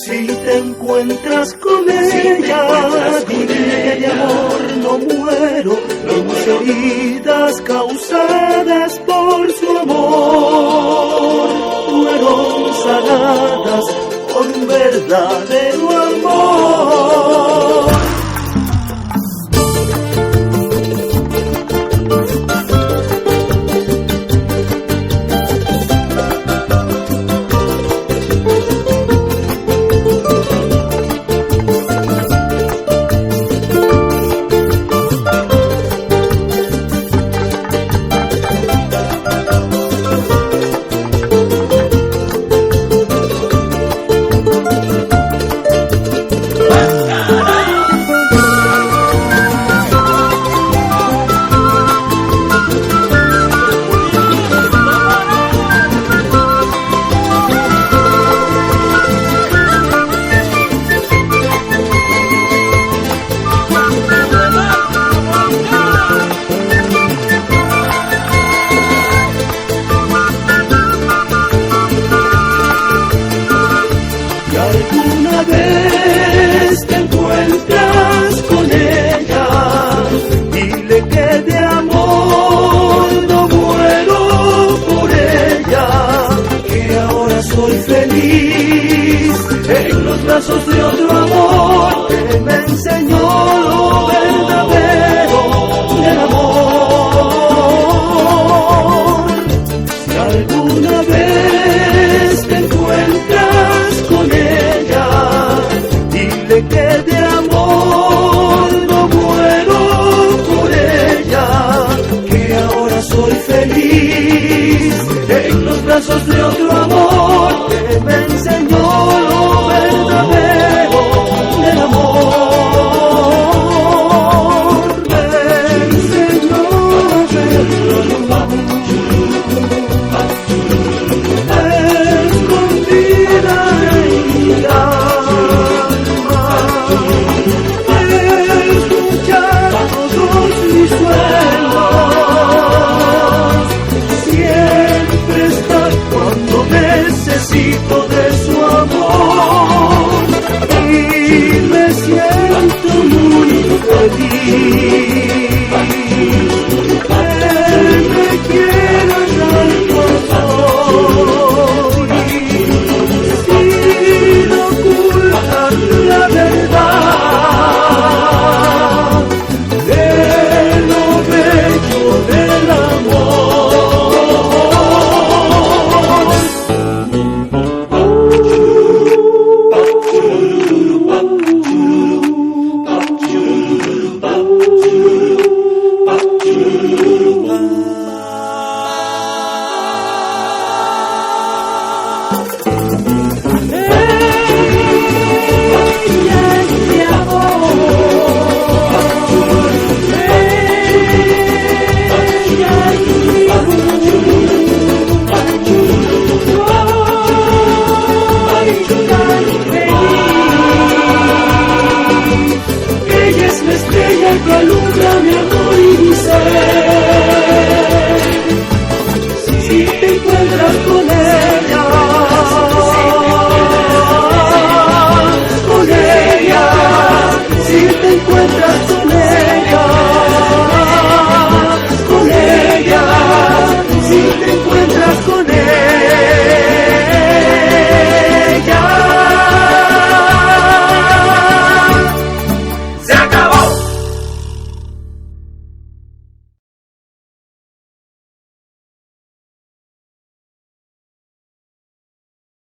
Si te encuentras con ella, dile que de amor no muero, mis heridas causadas por su amor fueron sanadas por un verdadero amor. Alguna vez te encuentras con ella, dile que de amor no muero por ella, que ahora soy feliz en los brazos de otro amor que me enseñó lo verdadero del amor. Si alguna vez te encuentras con ella, dile que de amor no muero por ella, que ahora soy feliz en los brazos de otro amor